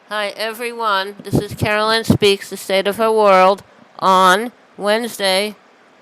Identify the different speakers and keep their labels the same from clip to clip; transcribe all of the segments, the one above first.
Speaker 1: Hi, everyone. This is Carolyn Speaks, the State of Her World, on Wednesday,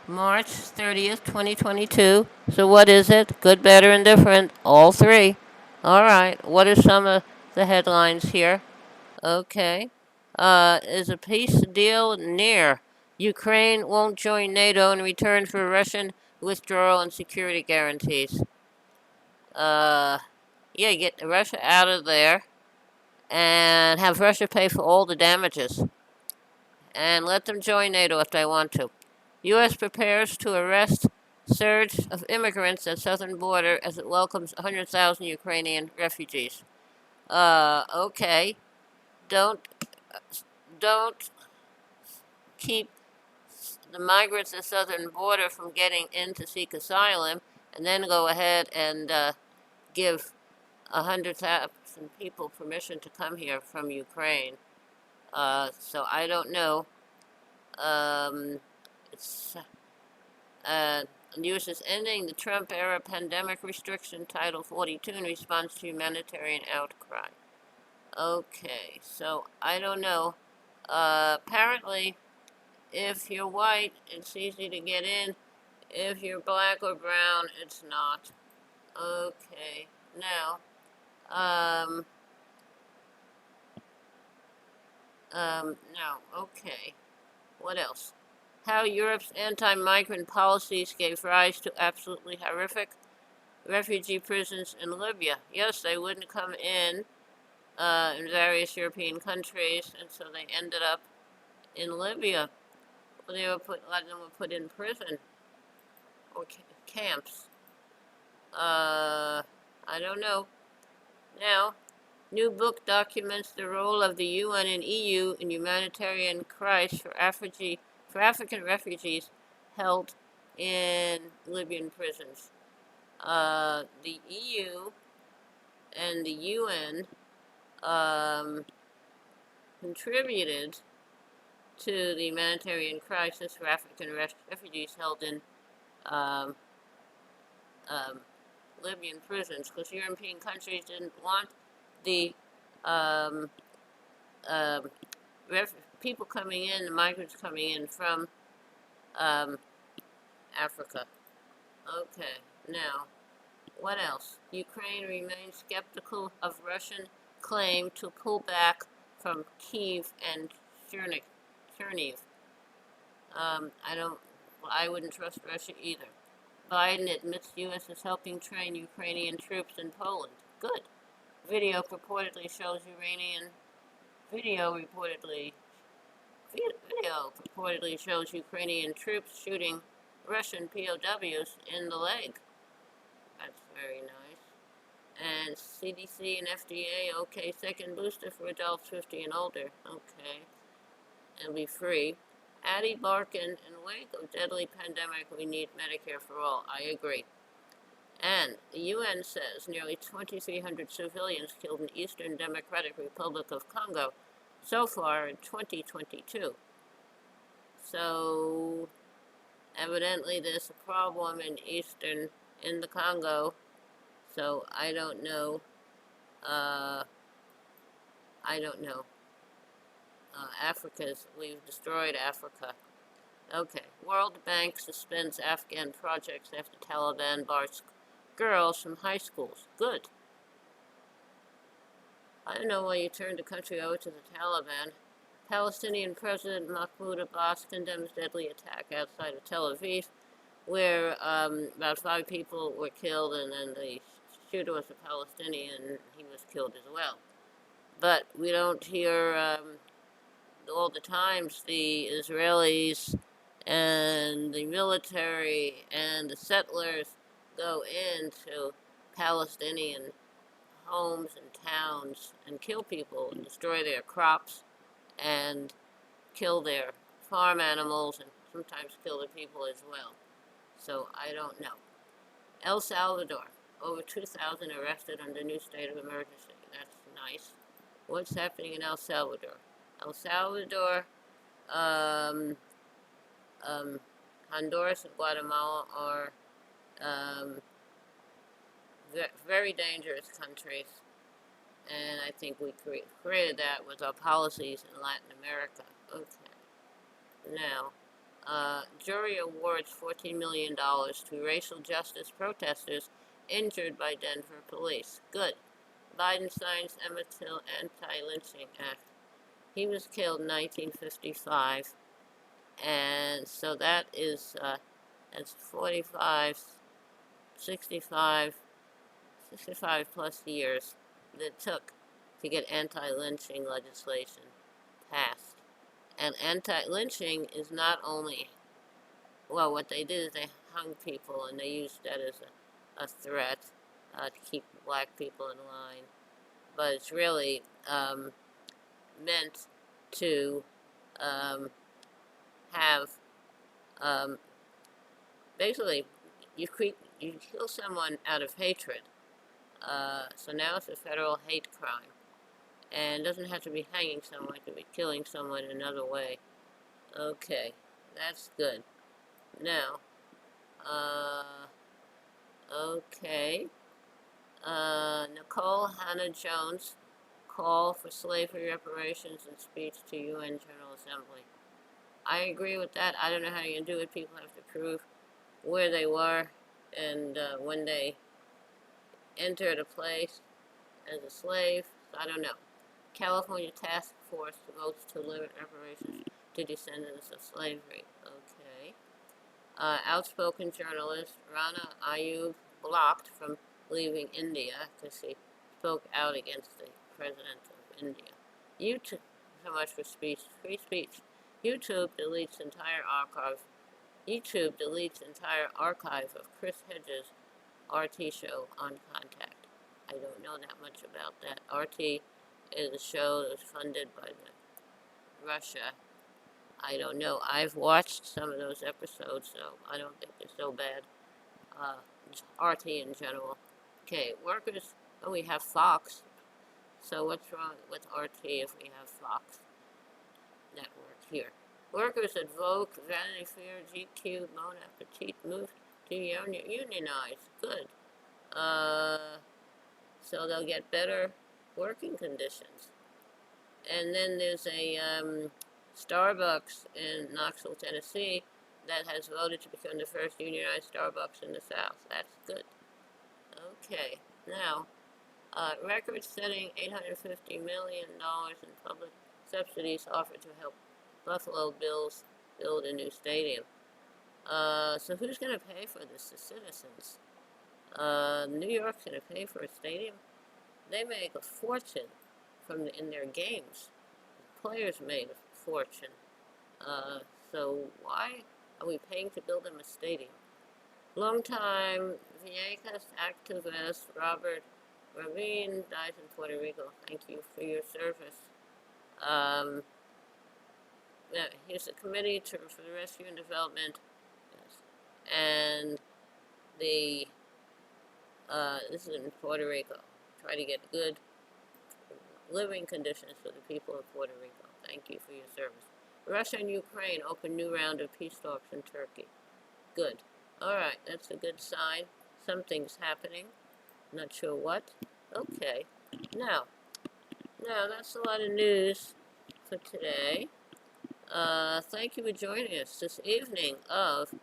Speaker 1: March 30th, 2022. So, what is it? Good, better, and different. All three. All right. What are some of the headlines here? Okay. Is a peace deal near? Ukraine won't join NATO in return for Russian withdrawal and security guarantees. Uh, yeah, get Russia out of there and have Russia pay for all the damages and let them join NATO if they want to. U.S. prepares to arrest surge of immigrants at southern border as it welcomes 100,000 Ukrainian refugees. Okay. Don't don't keep the migrants at southern border from getting in to seek asylum, and then go ahead and give 100,000 people permission to come here from Ukraine. So I don't know. It's News is ending the Trump era pandemic restriction Title 42 in response to humanitarian outcry. Okay, so I don't know. Apparently, if you're white, it's easy to get in. If you're black or brown, it's not. Okay, now, um, no, okay. What else? How Europe's anti migrant policies gave rise to absolutely horrific refugee prisons in Libya. Yes, they wouldn't come in various European countries, and so they ended up in Libya. They were put, a lot of them were put in prison or camps. I don't know. Now, new book documents the role of the UN and EU in humanitarian crisis for African refugees held in Libyan prisons. The EU and the UN um, contributed to the humanitarian crisis for African refugees held in um, um, Libyan prisons because European countries didn't want the um, um, people coming in, the migrants coming in from um, Africa. Okay, now, what else? Ukraine remains skeptical of Russian claim to pull back from Kiev and Cherniv. I don't. Well, I wouldn't trust Russia either. Biden admits U.S. is helping train Ukrainian troops in Poland. Good. Video purportedly shows Iranian video reportedly video purportedly shows Ukrainian troops shooting Russian POWs in the leg. That's very nice. And CDC and FDA okay second booster for adults 50 and older. Okay, and be free. Addie Barkin, in wake of deadly pandemic, we need Medicare for all. I agree. And the UN says nearly 2,300 civilians killed in Eastern Democratic Republic of Congo so far in 2022. So evidently there's a problem in the Congo. So I don't know. Uh, I don't know. We've destroyed Africa. Okay. World Bank suspends Afghan projects after Taliban bars girls from high schools. Good. I don't know why you turned the country over to the Taliban. Palestinian President Mahmoud Abbas condemns deadly attack outside of Tel Aviv, where about 5 people were killed, and then the shooter was a Palestinian. He was killed as well. But we don't hear all the times the Israelis and the military and the settlers go into Palestinian homes and towns and kill people and destroy their crops and kill their farm animals and sometimes kill the people as well. So I don't know. El Salvador, over 2,000 arrested under new state of emergency. That's nice. What's happening in El Salvador? El Salvador, um, um, Honduras, and Guatemala are um, very dangerous countries. And I think we created that with our policies in Latin America. Okay. Now, jury awards $14 million to racial justice protesters injured by Denver police. Good. Biden signs Emmett Till Anti-Lynching Act. He was killed in 1955, and so that is that's 45, 65, 65 plus years that it took to get anti-lynching legislation passed. And anti-lynching is not only, well, what they did is they hung people and they used that as a threat to keep black people in line. But it's really meant to um, have, basically, you kill someone out of hatred. So now it's a federal hate crime. And it doesn't have to be hanging someone, it could be killing someone another way. Okay, that's good. Now, okay. Nicole Hannah-Jones call for slavery reparations in speech to UN General Assembly. I agree with that. I don't know how you can do it. People have to prove where they were and when they entered a place as a slave. So I don't know. California Task Force votes to limit reparations to descendants of slavery. Okay. Outspoken journalist Rana Ayub blocked from leaving India because he spoke out against the president of India. YouTube, so much for free speech. YouTube deletes entire archive of Chris Hedges' RT show on Contact. I don't know that much about that. RT is a show that's funded by Russia. I don't know. I've watched some of those episodes, so I don't think they're so bad. RT in general. Okay, workers. Oh, we have Fox. So what's wrong with RT if we have Fox Network here? Workers at Vogue, Vanity Fair, GQ, Bon Appetit moved to unionize. Good. So they'll get better working conditions. And then there's a Starbucks in Knoxville, Tennessee, that has voted to become the first unionized Starbucks in the South. That's good. Okay, now, record-setting $850 million in public subsidies offered to help Buffalo Bills build a new stadium. So who's going to pay for this? The citizens. New York's going to pay for a stadium? They make a fortune in their games. Players made a fortune. So why are we paying to build them a stadium? Longtime Viejas activist Robert Rabin dies in Puerto Rico. Thank you for your service. Yeah, he's a committee for the rescue and development. Yes. And this is in Puerto Rico. Try to get good living conditions for the people of Puerto Rico. Thank you for your service. Russia and Ukraine open new round of peace talks in Turkey. Good. Alright, that's a good sign. Something's happening. Not sure what. Okay. Now, that's a lot of news for today. Thank you for joining us this evening of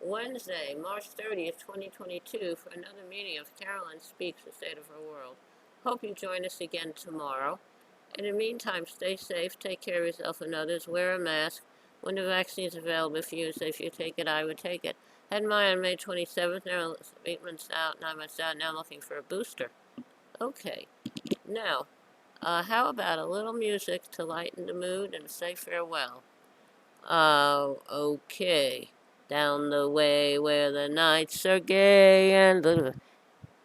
Speaker 1: Wednesday, March 30th, 2022, for another meeting of Carolyn Speaks the State of Her World. Hope you join us again tomorrow. In the meantime, stay safe, take care of yourself and others, wear a mask. When the vaccine is available for you, so if you take it, I would take it. Had mine on May 27th, now 8 months out, 9 months out, now I'm looking for a booster. Okay, now, how about a little music to lighten the mood and say farewell? Okay. Down the way where the nights are gay and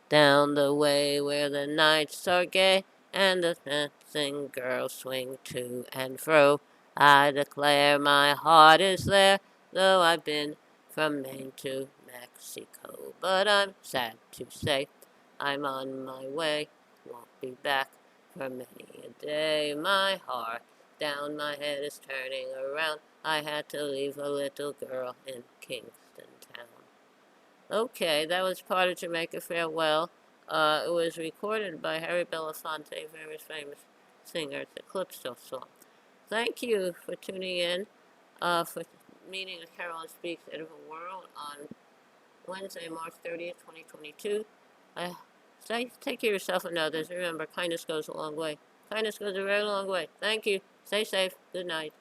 Speaker 1: down the way where the nights are gay and the dancing girls swing to and fro. I declare my heart is there, though I've been from Maine to Mexico. But I'm sad to say I'm on my way, won't be back for many a day. My heart down my head is turning around. I had to leave a little girl in Kingston Town. Okay, that was part of Jamaica Farewell. It was recorded by Harry Belafonte, a very famous singer. It's a Calypso song. Thank you for tuning in for meeting of Carolyn Speaks Edible World on Wednesday, March 30th, 2022. Take care of yourself and others. Remember, kindness goes a long way. Kindness goes a very long way. Thank you. Stay safe. Good night.